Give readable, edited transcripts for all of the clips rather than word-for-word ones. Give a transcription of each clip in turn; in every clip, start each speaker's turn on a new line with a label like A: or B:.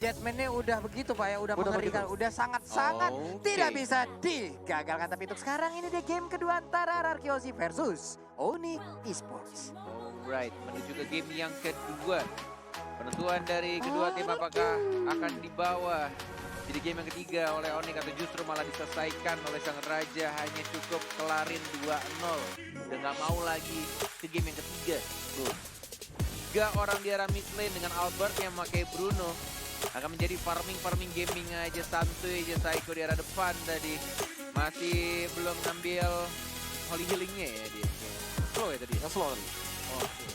A: Jetman-nya udah begitu Pak ya, udah mengerikan, udah sangat-sangat tidak bisa digagalkan. Tapi untuk sekarang ini dia game kedua antara Rarkyosi versus Onyx Esports.
B: Alright, menuju ke game yang kedua. Penentuan dari kedua tim apakah akan dibawa jadi game yang ketiga oleh Onyx atau justru malah diselesaikan oleh sang raja, hanya cukup kelarin 2-0. Udah nggak mau lagi ke game yang ketiga. Tuh. 3 orang di arah mid lane dengan Albert yang memakai Bruno. Akan menjadi farming gaming aja, santuy aja Saiko di arah depan tadi. Masih belum ngambil holy healingnya ya dia. Slow ya tadi?
C: Slow.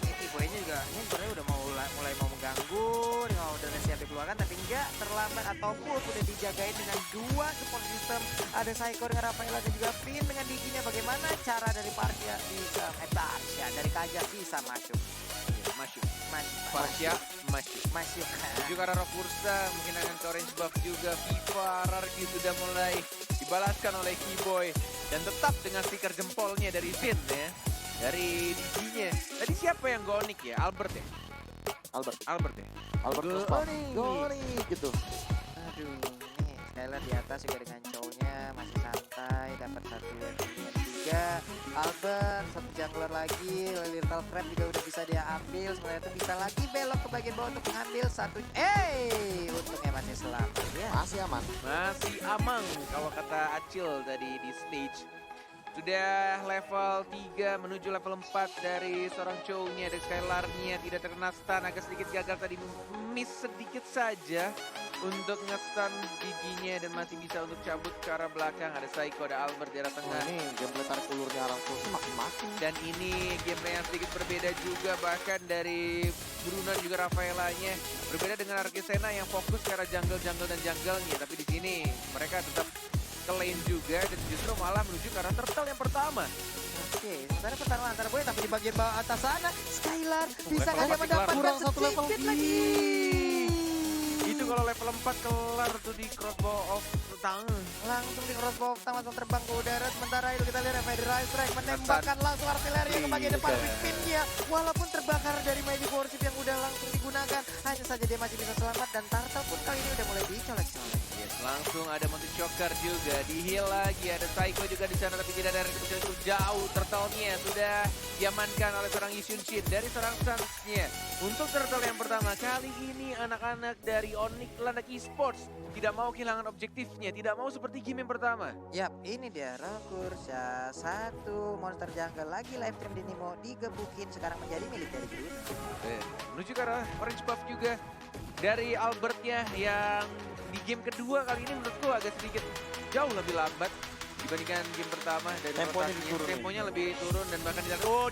A: Ini poinnya juga, ini sebenarnya udah mulai mau mengganggu, udah siap dikeluarkan tapi enggak terlambat ataupun udah dijagain dengan 2 support system. Ada Saiko dengan Rafaela dan juga Pin dengan Diginya. Bagaimana cara dari Parsia bisa, dari Kaja bisa masuk.
B: Parsia masuk. Juga Rara Fursa mungkin akan ke orange buff juga. Viva Rarki sudah mulai dibalaskan oleh Keyboy. Dan tetap dengan stiker jempolnya dari Finn ya. Dari Diginya. Tadi siapa yang Onyx ya? Albert ya? Albert ya?
C: Albert Onyx gitu.
A: Aduh, nih Skylar di atas juga dengan cowoknya masih santai, dapat 1, 2, 3. Albert, satu jungler lagi, Little Crab juga udah bisa dia ambil. Sebenarnya itu bisa lagi belok ke bagian bawah untuk mengambil 1. Untungnya masih selamat ya.
C: Masih aman.
B: Masih aman kalau kata Acil tadi di stage. Sudah level 3 menuju level 4 dari seorang Chow-nya. Dari Skylar-nya tidak terkena stun, agak sedikit gagal tadi, miss sedikit saja untuk nge-stun giginya dan masih bisa untuk cabut ke arah belakang. Ada Saiko, ada Albert di arah tengah.
C: Ini gameplay tarik ulurnya arah Fursi makin-makin.
B: Dan ini gameplay yang sedikit berbeda juga, bahkan dari Bruno dan juga Rafaelanya. Berbeda dengan Arkisena yang fokus ke arah jungle dan jungle-nya. Tapi di sini mereka tetap ke lane juga dan justru malah menuju ke arah turtle yang pertama.
A: Oke, sebenarnya pertarungan antara boy tapi di bagian bawah atas sana Skylar bisa
B: level
A: hanya
B: 4
A: mendapatkan
C: kurang 1 level
A: lagi.
B: Itu kalau level 4 kelar tuh di crossbow of tangan.
A: Langsung di crossbow langsung terbang ke udara. Sementara itu kita lihat Federal Strike menembakkan langsung artileri ke bagian depan Pin-nya. Walaupun terbakar dari Magic Warship yang udah langsung digunakan, hanya saja dia masih bisa selamat dan Turtle pun kali ini udah mulai dicolek-colek.
B: Yes, langsung ada Monty Choker juga, di heal lagi, ada Saiko juga di sana tapi tidak ada keputusan itu jauh. Turtle-nya sudah diamankan oleh seorang Yisun Shin dari seorang Suns-nya. Untuk turtle yang pertama kali ini anak-anak dari Onyx Esports tidak mau kehilangan objektifnya, tidak mau seperti game yang pertama.
A: Yap, ini dia Rakursa, satu monster jungle lagi live stream di Nimo digebukin sekarang menjadi milik dari Bruno.
B: Menuju ke arah orange buff juga dari Albertnya yang di game kedua kali ini menurutku agak sedikit jauh lebih lambat dibandingkan game pertama. Dan temponya lebih turun dan bahkan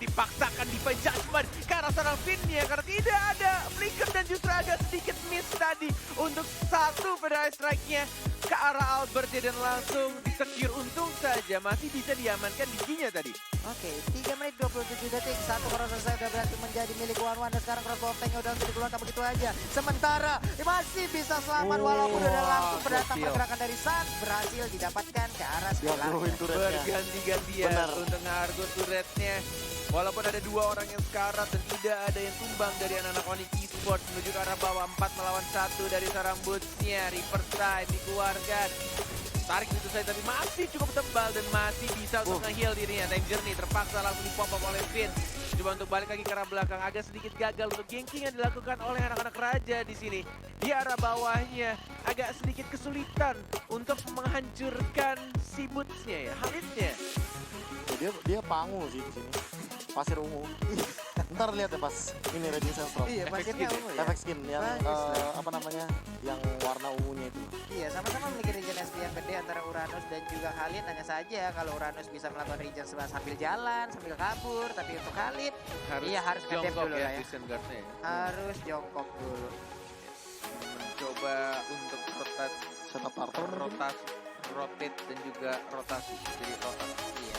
B: dipaksakan Divine Judgment ke arah seorang Finn-nya karena tidak ada flicker dan justru agak sedikit miss tadi untuk satu Federal Strike-nya ke arah Albert dan langsung di-secure. Untung saja masih bisa diamankan giginya tadi.
A: Oke, 3 menit 27 detik, satu cross selesai udah berhasil menjadi milik One dan sekarang crossbow tank udah langsung dikeluarkan begitu aja. Sementara masih bisa selamat walaupun udah langsung berdatang pergerakan dari Sun, berhasil didapatkan ke arah Skylar.
B: Berganti-gantian untuk ngargo turretnya. Walaupun ada 2 orang yang sekarat dan tidak ada yang tumbang dari anak-anak Onyx Esports menuju ke arah bawah 4 melawan 1 dari seorang Boots-nya. Reaper Time dikeluarkan. Tarik itu saja tapi masih cukup tebal dan masih bisa untuk nge-heal dirinya. Time Journey terpaksa langsung dipop-up oleh Finn. Coba untuk balik lagi ke arah belakang, agak sedikit gagal untuk ganking yang dilakukan oleh anak-anak raja di sini. Di arah bawahnya agak sedikit kesulitan untuk menghancurkan si Boots-nya ya, Halidnya.
C: Dia pangu sih di sini. Pasir ungu. Ntar lihat ya pas ini Radiant Sandstorm.
A: Iya, pasirnya ungu ya.
C: Efek skin yang apa namanya? Yang warna ungunya itu.
A: Iya, sama-sama memiliki regen SP yang gede antara Uranus dan juga Khalid. Hanya saja kalau Uranus bisa melakukan regen sambil jalan, sambil kabur. Tapi untuk Khalid, harus ngedep dulu lah ya. Harus jongkok dulu.
B: Mencoba untuk rotate dan juga rotasi. Jadi rotasi.
A: Iya.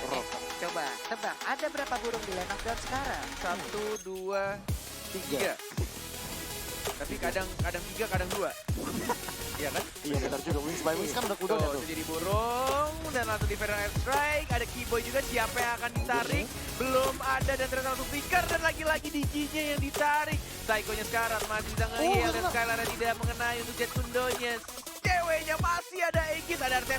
A: Coba tebak, ada berapa burung di line of down sekarang?
B: 1, 2, 3. Tapi kadang 3, kadang 2. Iya kan?
C: Iya benar juga. Wings by Wings kan udah kuda tuh.
B: Jadi burung dan langsung di Federal Strike. Ada Keyboy juga, siapa yang akan ditarik? Belum ada dan ternyata langsung flicker dan lagi-lagi DG-nya yang ditarik. Psycho-nya sekarang masih bisa nge-heal dan Skylar tidak mengenai untuk Jet Kundonya. Ceweknya masih ada Aegis, ada R7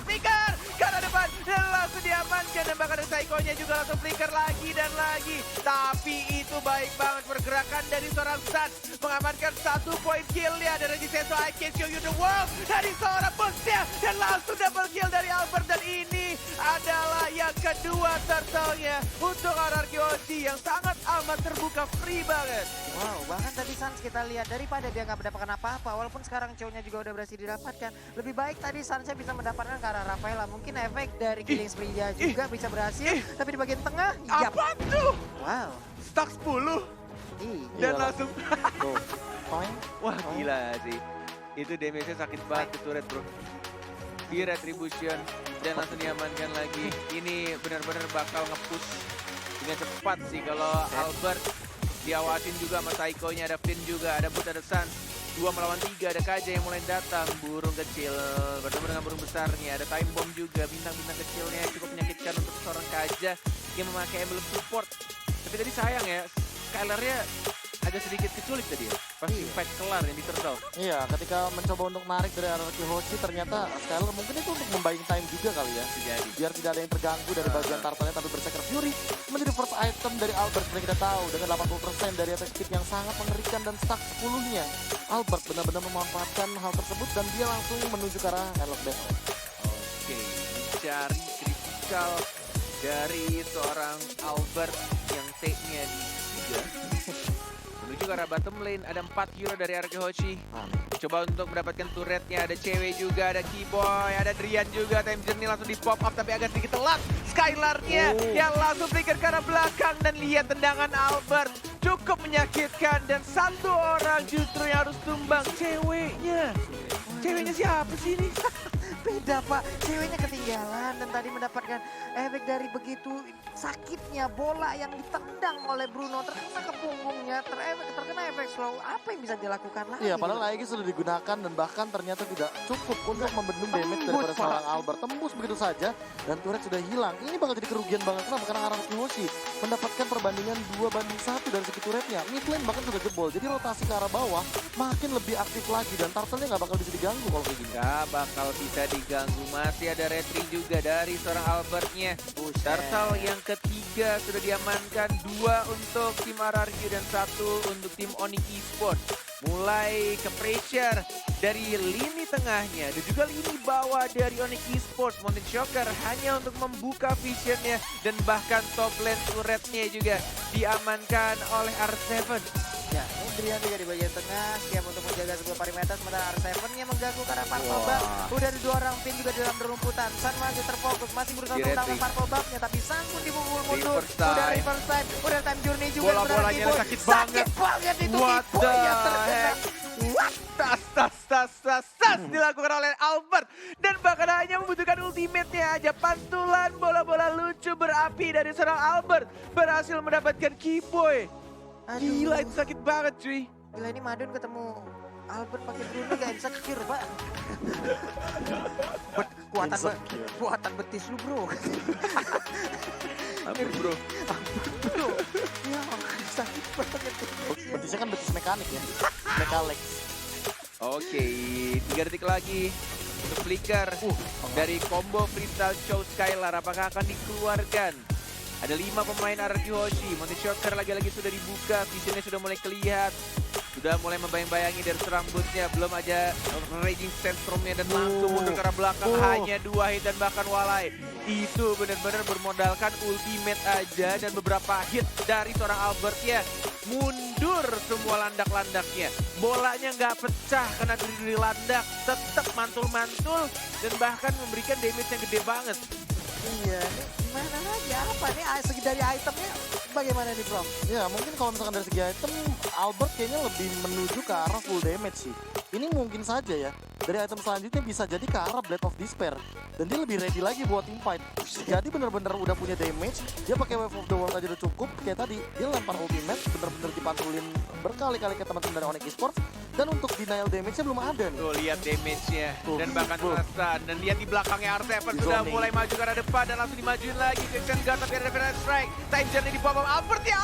B: flicker ke arah depan dan langsung diamankan dan bahkan ada Psycho-nya juga langsung flicker lagi dan lagi. Tapi itu baik banget pergerakan dari seorang Sun mengamankan 1 poin kill-nya dari Regiseso. I can show you the world dari seorang bosnya dan langsung double kill dari Albert dan ini adalah yang kedua turtle-nya untuk RRQ OG yang sangat amat terbuka, free banget.
A: Wow, bahkan tadi Sans kita lihat daripada dia nggak mendapatkan apa-apa, walaupun sekarang Chow-nya juga udah berhasil didapatkan, lebih baik tadi Sansnya bisa mendapatkan ke arah Rafaela. Mungkin efek dari killing spree-nya juga bisa berhasil, tapi di bagian tengah, yap.
B: Apa tuh?
A: Wow,
B: Stuck 10 dan
C: Iya.
B: langsung
C: Tuh. Poin.
B: wah gila sih. Itu damage-nya sakit banget ke turret bro. Di retribution dan langsung diamankan lagi. Ini benar-benar bakal nge-push dengan cepat sih kalau Albert diawasin juga sama Psycho-nya. Ada Flynn juga, ada Boot, ada Sun. 2 melawan 3, ada Kaja yang mulai datang. Burung kecil bertemu dengan burung besarnya. Ada Time Bomb juga, bintang-bintang kecilnya cukup menyakitkan untuk seorang Kaja yang memakai emblem support. Tapi tadi sayang ya, Skylar-nya agak sedikit keculik tadi ya. Pas fight kelar yang di turtle.
C: Iya, ketika mencoba untuk narik dari RRQ Hoshi ternyata Skylar mungkin itu untuk membuying time juga kali ya.
B: Jadi
C: Biar tidak ada yang terganggu dari bagian turtle-nya, tapi Berserker Fury menjadi first item dari Albert. Seperti kita tahu dengan 80% dari attack speed yang sangat mengerikan dan stack 10-nya. Albert benar-benar memanfaatkan hal tersebut dan dia langsung menuju ke arah Airlock Battle.
B: Oke, mencari kritikal dari seorang Albert yang T-nya di 3. Menuju ke arah bottom lane, ada 4 hero dari RRQ Hoshi. Coba untuk mendapatkan turretnya, ada cewek juga, ada Keyboy, ada Drian juga. Time Journey langsung di pop up tapi agak sedikit telat. Skylar-nya yang langsung flicker ke arah belakang dan lihat tendangan Albert. Cukup menyakitkan dan satu orang justru yang harus tumbang, ceweknya. Ceweknya siapa sih ini?
A: beda Pak, ceweknya ketinggalan dan tadi mendapatkan efek dari begitu sakitnya bola yang ditendang oleh Bruno terkena ke punggungnya, terkena efek slow. Apa yang bisa dilakukan lagi?
C: Iya, padahal Aegis sudah digunakan dan bahkan ternyata tidak cukup untuk membendung damage daripada seorang Albert. Tembus begitu saja dan turret sudah hilang. Ini bakal jadi kerugian banget. Kenapa? Karena RRQ Hoshi mendapatkan perbandingan 2-1 dari segi turretnya. Mid lane bahkan sudah jebol. Jadi rotasi ke arah bawah makin lebih aktif lagi dan turtle-nya nggak bakal bisa diganggu kalau kayak gini.
B: Nggak bakal bisa diganggu. Masih ada retri juga dari seorang Albertnya. Turtle yang ketiga sudah diamankan. 2 untuk tim RRQ dan 1 untuk tim Onyx Esports. Mulai ke pressure dari lini tengahnya dan juga lini bawah dari Onyx Esports. Mountain Shocker hanya untuk membuka visionnya dan bahkan top lane turretnya juga diamankan oleh R7.
A: Ya, Indrian juga di bagian tengah siap untuk menjaga sebuah perimeter sementara R7-nya mengganggu karena Parkobak. Udah ada 2 orang tim juga di dalam rumputan. San masih terfokus, masih berusaha untuk melawan Parkobaknya tapi San pun dibungkul mundur. Udah reverse time, udah time journey juga.
B: Bola-bolanya sakit banget.
A: banget itu.
B: What the
A: terkena.
B: heck? Tas dilakukan oleh Albert dan bahkan hanya membutuhkan ultimate-nya aja. Pantulan bola-bola lucu berapi dari seorang Albert berhasil mendapatkan Keyboy. Gila, itu sakit banget cuy.
A: Gila, ini Madun ketemu Albert pakai Bruno gak insecure Pak. Kuatan betis lu bro.
B: Hampir bro.
A: Bro, ya sakit banget.
C: Betisnya kan betis mekanik ya. Mekalex.
B: Oke, 3 detik lagi untuk flicker dari combo freestyle show Skylar. Apakah akan dikeluarkan? Ada 5 pemain RRQ Hoshi. Mountain Shocker lagi-lagi sudah dibuka, visionnya sudah mulai kelihatan. Sudah mulai membayang-bayangi dari serambutnya. Belum aja Raging Sandstorm-nya dan langsung mundur ke arah belakang. Hanya 2 hit dan bahkan walai. Itu benar-benar bermodalkan ultimate aja dan beberapa hit dari seorang Albert ya. Mundur semua landak-landaknya. Bolanya nggak pecah karena duri landak. Tetap mantul-mantul dan bahkan memberikan damage yang gede banget.
A: Iya, ini gimana lagi? Apa nih segi dari itemnya bagaimana nih Bro?
C: Ya mungkin kalau misalkan dari segi item Albert kayaknya lebih menuju ke arah full damage sih. Ini mungkin saja ya. Dari item selanjutnya bisa jadi ke arah Blade of Despair. Dan dia lebih ready lagi buat team fight. Jadi bener-bener udah punya damage. Dia pakai Wave of the World aja udah cukup. Kayak tadi dia lempar ultimate bener-bener dipantulin berkali-kali ke teman-teman dari Onyx Esports. Dan untuk denial damage-nya belum ada nih.
B: Tuh lihat damage-nya
C: Tuh,
B: dan bahkan
C: tuh.
B: kelesan. Dan lihat di belakangnya R7
C: Di
B: sudah
C: zoning.
B: mulai maju ke arah depan dan langsung dimajuin lagi. Jackson Guard tapi ada Defense Strike. Time journey di bawah Albert ya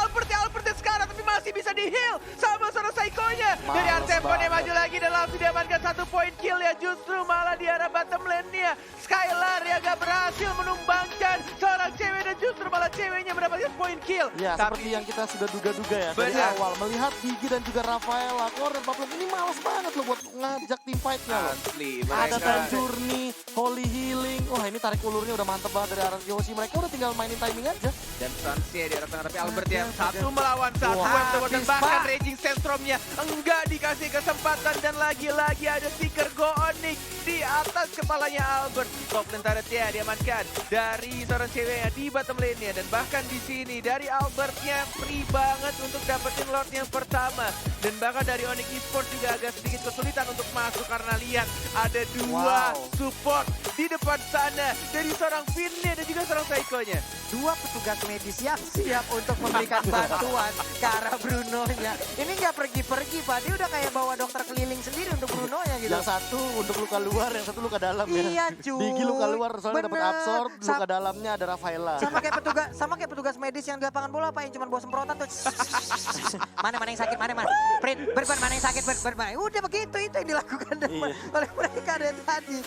B: sekarang tapi masih bisa di heal sama seorang Psycho-nya. Dari
C: Males
B: R7 yang
C: banget.
B: maju lagi dan langsung diamankan 1 point kill ya. Justru malah di arah bottom lane-nya Skylar yang gak berhasil menumbangkan seorang cewek dan justru malah ceweknya mendapatkan point kill.
C: Ya, seperti yang kita sudah duga-duga ya dari
B: Benar.
C: awal. Melihat Digi dan juga Rafaela, Corner Paplum ini males banget loh buat ngajak tim fight-nya loh.
B: Asli
C: Ada
B: mereka.
C: Time Journey, Holy Healing. Wah ini tarik ulurnya udah mantep banget dari arah Yoshi. Mereka udah tinggal mainin timing aja.
B: Dan Sansia di arah tengah tapi Albert yang 1 melawan 1
C: Wah,
B: dan
A: habis,
B: bahkan
A: Pak.
B: Raging Sandstorm-nya enggak dikasih kesempatan dan lagi-lagi ada Seeker Go Onyx di atas kepalanya Albert. Top lane turret-nya diamankan dari seorang ceweknya di bottom lane-nya dan bahkan di sini dari Albert-nya free banget untuk dapetin Lord yang pertama dan bahkan dari Onyx Esports juga agak sedikit kesulitan untuk masuk karena lihat ada 2 support di depan sana dari seorang Finn-nya dan juga seorang Psycho-nya.
A: 2 petugas medis yang siap untuk memberikan bantuan ke arah Bruno-nya. Ini nggak pergi-pergi, Pak. Dia udah kayak bawa dokter keliling sendiri untuk Bruno-nya gitu.
C: Yang satu untuk luka luar, yang satu luka dalam ya.
A: Iya, cuy.
C: Digi luka luar soalnya dapat
A: Bener.
C: absorb, luka dalamnya ada Rafaela.
A: Sama kayak petugas medis yang di lapangan bola, Pak, yang cuma bawa semprotan tuh. Mana yang sakit, mana. Print, mana yang sakit, mana. Udah begitu, itu yang dilakukan
C: Iya.
A: oleh mereka dari tadi.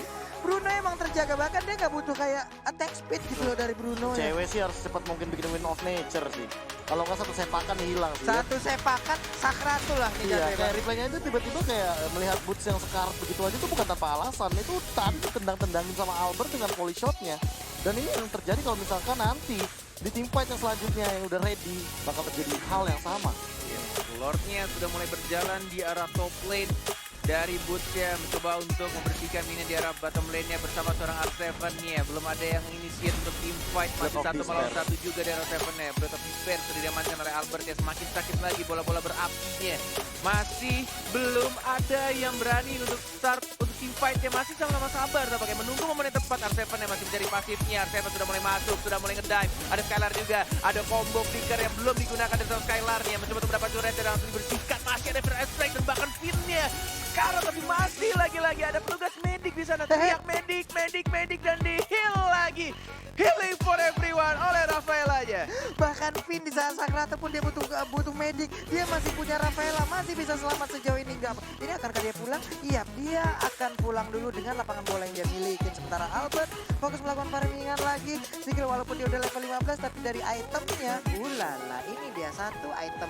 A: Bruno emang terjaga, bahkan dia nggak butuh kayak attack speed gitu loh dari Bruno.
C: Cewek sih harus cepat mungkin bikin win of nature sih. Kalau nggak satu sepakan hilang sih. Ya.
A: Satu sepakan sakratul lah nih
C: Iya,
A: jatuhnya,
C: kayak
A: Bang.
C: replaynya itu tiba-tiba kayak melihat Boots yang sekarat begitu aja itu bukan tanpa alasan. Itu tadi tendang-tendangin sama Albert dengan volley shotnya. Dan ini yang terjadi kalau misalkan nanti di team fight yang selanjutnya yang udah ready bakal terjadi hal yang sama.
B: Lordnya sudah mulai berjalan di arah top lane dari Boots-nya mencoba untuk membersihkan minion di arah bottom lane-nya bersama seorang R7-nya. Belum ada yang initiate untuk team fight, masih
C: Breath of
B: 1 melawan
C: Despair.
B: 1 juga dari R7-nya. Breath of Despair sudah diamankan oleh Albert ya, semakin sakit lagi bola-bola berapinya. Masih belum ada yang berani untuk start untuk team fight-nya, masih sama-sama sabar tampaknya menunggu momen yang tepat. R7 yang masih mencari pasifnya, R7 sudah mulai masuk, sudah mulai ngedive. Ada Skylar juga, ada combo flicker yang belum digunakan dari Skylar-nya. Mencoba untuk mendapat turret dan langsung dibersihkan, masih ada Fire Strike dan bahkan Finn-nya. Sekarang tapi masih lagi-lagi ada petugas medik di sana. Teriak medik dan di heal lagi. Healing for everyone oleh Rafaela aja.
A: Bahkan Finn di saat sakrat pun dia butuh medik. Dia masih punya Rafaela, masih bisa selamat sejauh ini enggak. Ini akankah dia pulang? Iya, dia akan pulang dulu dengan lapangan bola yang dia miliki. Sementara Albert fokus melakukan farmingan lagi. Skill walaupun dia udah level 15 tapi dari itemnya, ulala, ini dia satu item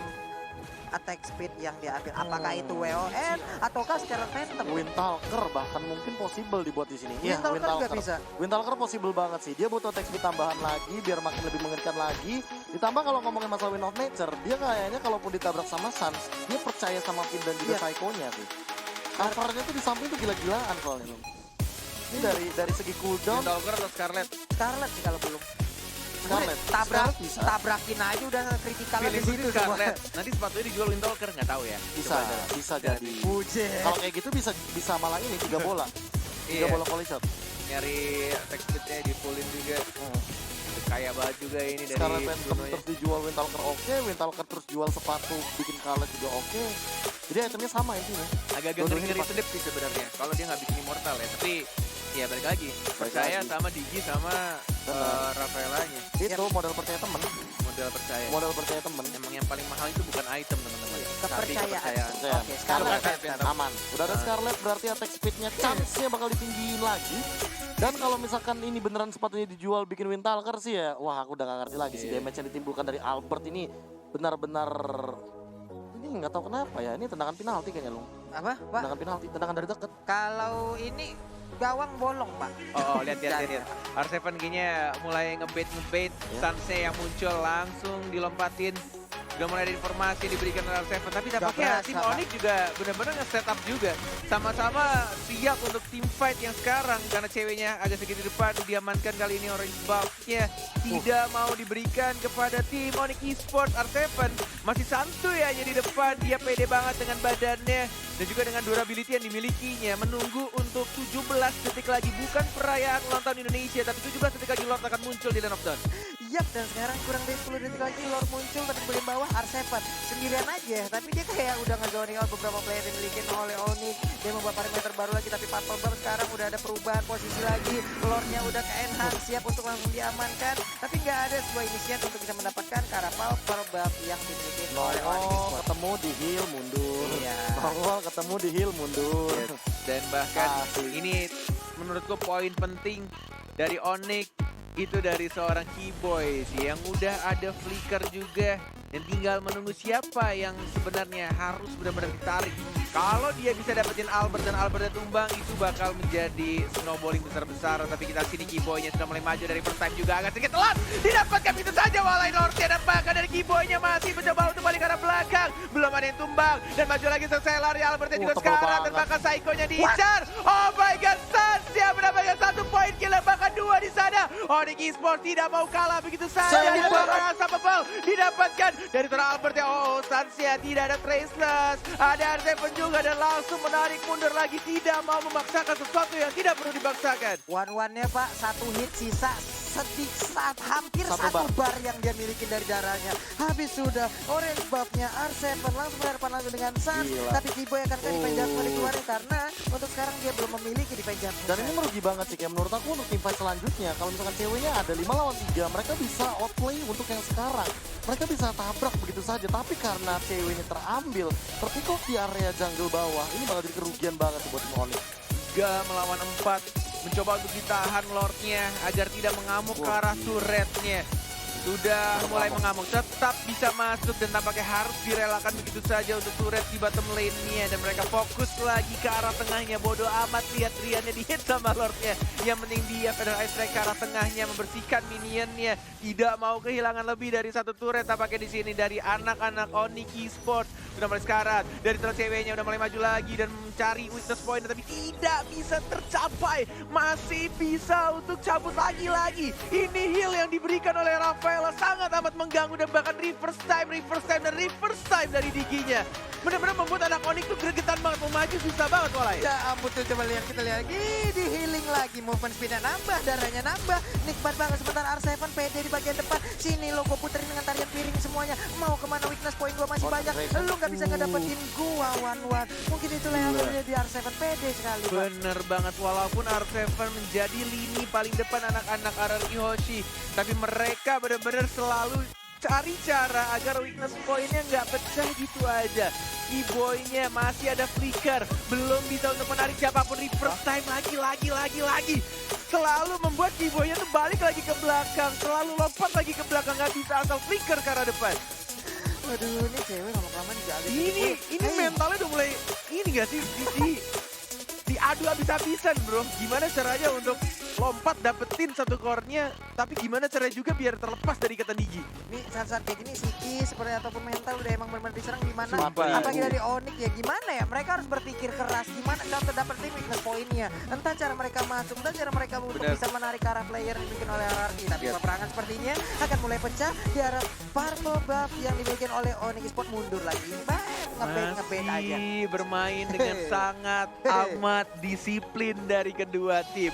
A: attack speed yang dia ambil. Apakah itu WON ataukah secara phantom?
C: Windtalker bahkan mungkin possible dibuat di sini. Iya,
A: Windtalker juga bisa.
C: Windtalker possible banget sih. Dia butuh attack speed tambahan lagi biar makin lebih mengerikan lagi. Ditambah kalau ngomongin masalah win of nature, dia kayaknya kalaupun ditabrak sama Sans, dia percaya sama Finn dan juga
A: Iya.
C: Psycho-nya sih. Covernya tuh di samping tuh gila-gilaan soalnya loh. Ini dari segi cooldown,
B: Stalker atau Scarlet?
A: Scarlet sih kalau belum.
C: Scarlet.
A: Scarlet
C: Scarlet bisa.
A: tabrakin aja udah kritikal di
B: Pilih
A: situ semua.
B: Scarlet. Nanti sepatunya dijual Windtalker, nggak tahu ya.
C: Bisa,
B: Coba aja.
C: bisa jadi.
A: Buje.
C: Kalau kayak gitu bisa malah ini 3 bola. 3
B: Iya.
C: bola volley shot.
B: Nyari attack speed-nya di fullin juga. Kaya banget juga ini dari
C: Scarlet Phantom
B: Bruno-nya.
C: terus dijual Windtalker oke, Windtalker terus jual sepatu bikin Scarlet juga oke. Jadi itemnya sama intinya.
B: Agak-agak
C: Dua-duanya
B: ngeri
C: dipakai.
B: sedep sih sebenarnya kalau dia nggak bikin immortal ya. Tapi ya balik lagi, percaya
C: lagi.
B: sama Digi sama
C: Benar.
B: Rafaelanya.
C: Itu modal percaya temen.
B: Modal percaya.
C: Modal percaya temen.
B: Emang yang paling mahal itu bukan item teman-teman. Tapi
A: Kepercayaan.
B: kepercayaan.
C: Percaya.
A: Oke,
C: Scarlet
A: Scarlet
C: Phantom. Aman. Udah ada Scarlet berarti attack speednya chance-nya bakal ditinggiin lagi. Dan kalau misalkan ini beneran sepatunya dijual bikin Windtalker sih ya, wah aku udah gak ngerti lagi sih
B: Iya.
C: damage yang ditimbulkan dari Albert ini benar-benar ini nggak tahu kenapa ya, ini tendangan penalti kayaknya Lung.
A: Apa, Pak?
C: Tendangan penalti, tendangan dari deket.
A: Kalau ini gawang bolong, Pak.
B: Oh, lihat. R7 kayaknya mulai ngebait
C: Ya.
B: Sanse yang muncul langsung dilompatin. Udah mulai ada informasi diberikan oleh R7, tapi tampaknya
A: berasa,
B: tim
A: Pak.
B: Onyx juga benar-benar nge-setup juga. Sama-sama siap untuk team fight yang sekarang karena ceweknya agak sedikit di depan diamankan kali ini orange buff-nya tidak mau diberikan kepada tim Onyx Esports. R7 masih santuy aja di depan, dia pede banget dengan badannya dan juga dengan durability yang dimilikinya. Menunggu untuk 17 detik lagi, bukan perayaan ulang tahun Indonesia, tapi 17 detik lagi Lord akan muncul di Lane of Dawn.
A: Yap, dan sekarang kurang dari 10 detik lagi Lord muncul tapi di bagian bawah R7 sendirian aja. Tapi dia kayak udah nge-zoning out beberapa player yang dimiliki oleh Onyx. Dia membuat parameter baru lagi tapi Purple Buff sekarang udah ada perubahan posisi lagi. Lordnya udah ke enhance siap untuk langsung diamankan. Tapi nggak ada sebuah inisiat untuk bisa mendapatkan Karapal Purple Buff yang dimiliki oleh Onyx
C: Nongol
A: Esports.
C: ketemu di heal mundur.
A: Iya.
C: Nongol ketemu di heal mundur.
B: Dan bahkan
C: Asik.
B: ini menurutku poin penting dari Onyx itu dari seorang Keyboy sih yang udah ada flicker juga dan tinggal menunggu siapa yang sebenarnya harus benar-benar ditarik. Kalau dia bisa dapetin Albert dan Albertnya tumbang itu bakal menjadi snowballing besar-besaran. Tapi kita sini Keyboynya sudah mulai maju dari first time juga agak sedikit telat. Didapatkan itu saja walai Lordnya dan bahkan dari Keyboynya masih mencoba untuk balik ke arah belakang. Belum ada yang tumbang dan maju lagi selesai lari Albertnya juga
C: tebal
B: sekarang dan
C: banget.
B: bahkan Saikonya diincar. Oh my god, Sansia mendapatkan 1 poin kill dan bahkan 2 di sana. Onyx Esports tidak mau kalah begitu saja.
C: Sayang
B: Dan
C: banget.
B: bahkan Unstoppable didapatkan dari seorang Albert ya. Oh, Sansia tidak ada Traceless. Ada R7 juga dan langsung menarik mundur lagi. Tidak mau memaksakan sesuatu yang tidak perlu dibaksakan.
A: One-one-nya Pak, 1 hit sisa saat hampir
C: Satu
A: 1 bar yang dia miliki dari darahnya. Habis sudah orange buff-nya R7 langsung berhadapan langsung dengan Sans.
C: Gila.
A: Tapi Keyboy akan ke defense jump dikeluarin karena untuk sekarang dia belum memiliki defense jump.
C: Dan ini merugi banget sih, kayak menurut aku untuk tim fight selanjutnya, kalau misalkan ceweknya ada 5 lawan 3, mereka bisa outplay untuk yang sekarang. Mereka bisa tabrak begitu saja, tapi karena ceweknya terambil, terpikok di area jungle bawah, ini bakal jadi kerugian banget buat tim Onyx.
B: 3 melawan 4. Mencoba untuk ditahan Lordnya agar tidak mengamuk ke arah turretnya. Sudah mulai mengamuk, tetap bisa masuk dan tampaknya harus direlakan begitu saja untuk turret di bottom lane-nya. Dan mereka fokus lagi ke arah tengahnya, bodoh amat lihat Riannya di-hit sama Lordnya. Yang penting dia Feather Ice Strike ke arah tengahnya, membersihkan minionnya. Tidak mau kehilangan lebih dari 1 turret tampaknya di sini dari anak-anak Onyx Esports. Sudah mulai sekarat, dari setelah ceweknya udah mulai maju lagi dan mencari weakness point tapi tidak bisa tercapai. Masih bisa untuk cabut lagi-lagi. Ini heal yang diberikan oleh Rafaela sangat amat mengganggu dan bahkan reverse time dari Diginya. Benar-benar membuat anak Onyx tuh gregetan banget, mau maju susah banget walai.
A: Ya ampun tuh, coba lihat, kita lihat lagi di healing lagi, movement speednya nambah, darahnya nambah, nikmat banget. Sementara R7 PD di bagian depan, sini logo puterin dengan tarian piring semuanya. Mau kemana, weakness point gua masih banyak, lu gak bisa ngedapetin gua one-one. Mungkin itulah yang ada di R7 PD sekali Pak.
B: Bener banget, walaupun R7 menjadi lini paling depan anak-anak RRQ Hoshi, tapi mereka benar-benar selalu cari cara agar weakness point-nya nggak pecah gitu aja. Keyboy-nya masih ada flicker, belum bisa untuk menarik siapapun. Reverse time lagi. Selalu membuat Keyboy-nya tuh balik lagi ke belakang, selalu lompat lagi ke belakang, nggak bisa asal flicker ke arah depan.
A: Waduh, ini cewek lama-kelamaan juga agak
B: Ini mentalnya udah mulai ini gak sih diadu habis-habisan bro. Gimana caranya untuk lompat dapetin 1 core-nya, tapi gimana caranya juga biar terlepas dari ikatan Digi.
A: Ini saat-saat kayak gini psikis seperti ataupun mental udah emang benar-benar diserang gimana.
B: Sumpah.
A: Apalagi dari Onyx ya gimana ya, mereka harus berpikir keras gimana cara dapetin weakness point-nya. Entah cara mereka masuk, entah cara mereka untuk
B: Benar.
A: bisa menarik ke arah player yang dibikin oleh RRQ. Tapi
B: Yes.
A: peperangan sepertinya akan mulai pecah di arah Purple Buff yang dibikin oleh Onyx Esports mundur lagi. Ngebet aja.
B: Masih bermain dengan sangat amat disiplin dari kedua tim.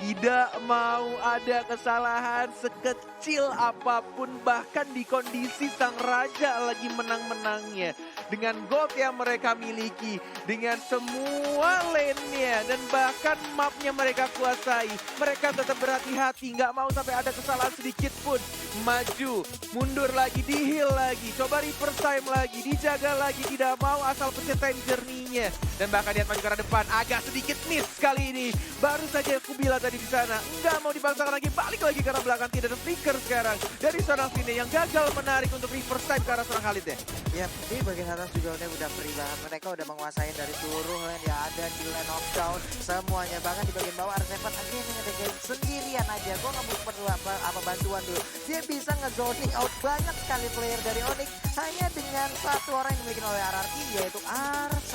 B: Tidak mau ada kesalahan sekecil apapun, bahkan di kondisi sang raja lagi menang-menangnya. Dengan gold yang mereka miliki, dengan semua lane-nya, dan bahkan mapnya mereka kuasai. Mereka tetap berhati-hati, nggak mau sampai ada kesalahan sedikit pun. Maju, mundur lagi, di-heal lagi, coba reverse time lagi, dijaga lagi, tidak mau asal pencet time journey-nya. Dan bahkan lihat maju ke arah depan, agak sedikit miss kali ini. Baru saja aku bilang tadi di sana, nggak mau dibangsakan lagi, balik lagi ke arah belakang, tidak ada flicker sekarang. Dari seorang Vine yang gagal menarik untuk reverse time ke arah seorang Khalid ya.
A: Ya, di bagian atas juga udah free banget. Mereka udah menguasai dari seluruh lane yang ada di lane of down semuanya. Bahkan di bagian bawah R7 akhirnya ngedegain sendirian aja. Gue nggak butuh perlu apa bantuan dulu. Dia bisa nge-zoning out banyak sekali player dari Onyx hanya dengan 1 orang yang dimiliki oleh RRQ, yaitu R7.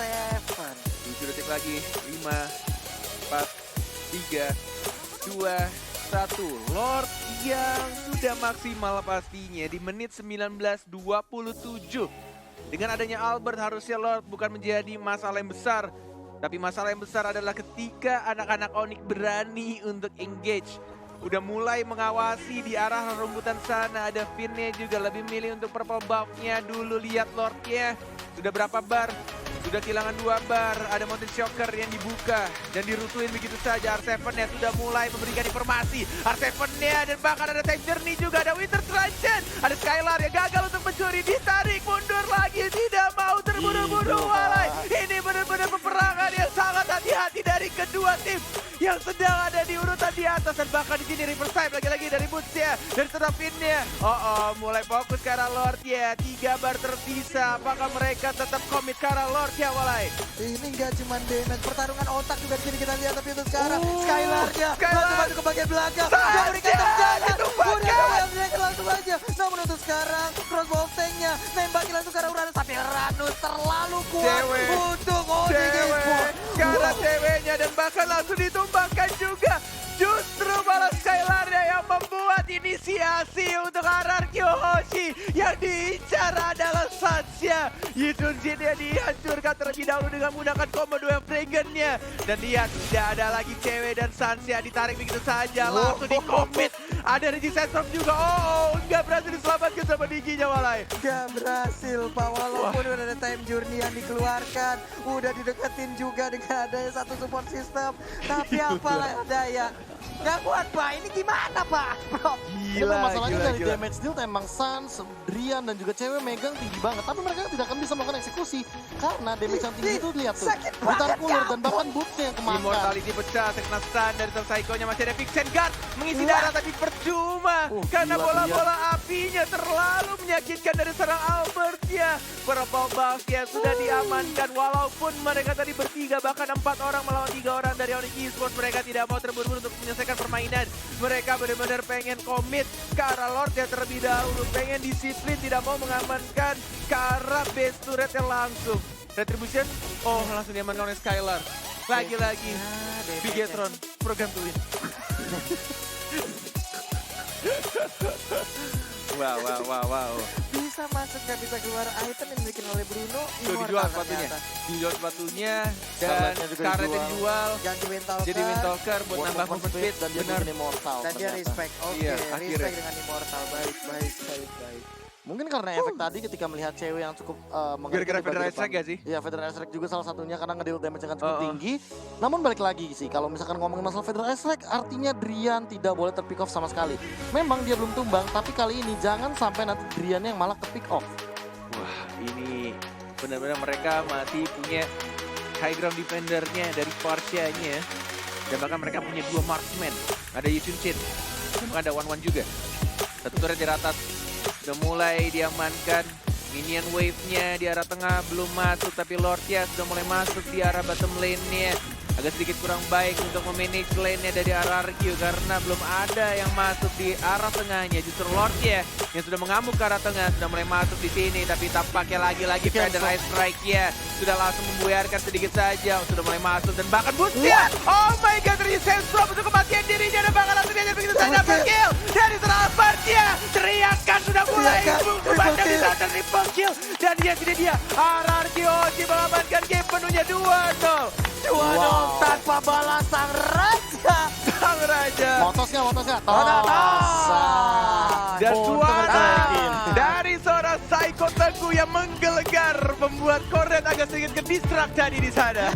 B: 7 detik lagi, 5, 4, 3, 2, 1. Lord yang sudah maksimal pastinya di menit 19:27. Dengan adanya Albert harusnya Lord bukan menjadi masalah yang besar. Tapi masalah yang besar adalah ketika anak-anak Onyx berani untuk engage. udah mulai mengawasi di arah rumputan sana. Ada Finnya juga lebih milih untuk purple buff-nya dulu. Lihat Lordnya, sudah berapa bar? Sudah kehilangan 2 bar, ada Mountain Shocker yang dibuka dan dirusuhin begitu saja. R7-nya sudah mulai memberikan informasi. R7-nya dan bahkan ada Time Journey juga, ada Winter Transit. Ada Skylar yang gagal untuk mencuri, ditarik mundur lagi, tidak mau terburu-buru walai. Ini benar-benar peperangan yang sangat hati-hati dari kedua tim yang sedang ada di urutan di atas. Dan bahkan di sini Riverside lagi-lagi dari Boots-nya, dari Terapin-nya. Mulai fokus ke arah Lord ya. 3 bar tersisa, apakah mereka tetap komit ke arah Lord ya walai?
A: Ini nggak cuma damage, pertarungan otak juga di sini kita lihat. Tapi untuk sekarang Skylar-nya
B: Skylar.
A: masuk ke bagian belakang.
B: Saatnya
A: Dia berikan tendangan.
B: ditumbangkan.
A: Udah langsung aja. Namun untuk sekarang crossbow tank-nya nembakin langsung ke arah Uranus. Tapi Uranus terlalu kuat
B: Cewek.
A: untuk OG
B: Cewek,
A: Esports.
B: karena ceweknya dan bahkan langsung ditumbangkan juga. Justru malah Skylar-nya yang membuat inisiasi untuk RRQ Hoshi. Yang diincar adalah Sansya. Yidun Jin-nya dihancurkan terlebih dahulu dengan menggunakan combo 2 Dragon-nya. Dan lihat, tidak ada lagi cewek dan Sansya ditarik begitu saja. Langsung di-commit. Ada Reggie Sandstrom juga. Nggak berhasil diselamatkan sama Diginya walai.
A: Gak berhasil Pak, walaupun udah ada Time Journey yang dikeluarkan, udah dideketin juga dengan adanya satu support system, tapi apalah daya. Gak kuat Pak, ini gimana Pak? Bro.
C: Tapi masalahnya dari damage deal emang Sans, Drian dan juga cewek megang tinggi banget. Tapi mereka tidak akan bisa melakukan eksekusi karena damage yang tinggi itu lihat tuh.
A: Sakit
C: Ditarik
A: banget,
C: ulur
A: ya
C: dan bahkan boots yang kemakan.
B: Immortality pecah, kena stun dari Psycho-nya masih ada Vixen Guard mengisi darah tapi percuma karena
C: gila
B: bola-bola apinya terlalu menyakitkan dari serang Albert ya. Purple buff ya sudah diamankan walaupun mereka tadi bertiga bahkan 4 orang melawan 3 orang dari Onyx Esports. Mereka tidak mau terburu-buru untuk menyelesaikan permainan. Mereka benar-benar pengen komit ke arah Lord ya terlebih dahulu, pengen disiplin, tidak mau mengamankan ke arah base turretnya langsung. Retribution, langsung diamankan oleh Skylar. Lagi-lagi, Bigetron, program to win. Wow.
A: Bisa masuk, gak bisa keluar item yang dimiliki oleh Bruno.
B: Tuh dijual sepatunya. Dijual sepatunya dan
C: Scarlet-nya juga
B: Scarlet-nya dijual.
A: Ganti Windtalker.
B: Jadi Windtalker buat nambah movement speed.
C: dan dia
B: Benar.
C: bikin immortal.
A: Dan dia
C: ternyata.
A: respect. Oke,
B: Iya, akhirnya.
A: respect dengan Immortal. Baik.
C: Mungkin karena efek tadi ketika melihat cewek yang cukup mengerti
B: Gara-gara
C: di bagian
B: Federal
C: depan.
B: Strike ya sih?
C: Iya, Federal Strike juga salah satunya karena ngedeal damage yang cukup tinggi. Namun balik lagi sih, kalau misalkan ngomongin masalah Federal Strike, artinya Drian tidak boleh terpick off sama sekali. Memang dia belum tumbang, tapi kali ini jangan sampai nanti Drian yang malah terpick off.
B: Wah, ini benar-benar mereka masih punya high ground defendernya dari Parsia-nya. Dan bahkan mereka punya 2 marksman. Ada Yisun Chin, dan bahkan ada Wan juga. Satu turret di atas. Sudah mulai diamankan. Minion wave-nya di arah tengah belum masuk, tapi Lord-nya sudah mulai masuk di arah bottom lane-nya. Agak sedikit kurang baik untuk memanage lane-nya dari RRQ karena belum ada yang masuk di arah tengahnya. Justru Lord-nya yang sudah mengamuk ke arah tengah sudah mulai masuk di sini, tapi tampaknya lagi-lagi Federal Strike-nya sudah langsung membuyarkan sedikit saja. Sudah mulai masuk dan bahkan boost-nya. Oh my god, dari Sensor untuk kematian dirinya dan bahkan langsung diajar begitu saja double kill dari Serapart-nya. Teriakan sudah mulai memandang di sana triple kill dan dia RRQ Hoshi mengamankan game penuhnya 2-0.
A: 2-0 tanpa balas sang raja.
B: Sang Raja.
C: Motosnya.
B: Dan
C: Untung
B: suara
C: dicuekin.
B: dari seorang Psycho Teguh yang menggelegar membuat Kornet agak sedikit ke distract tadi di sana.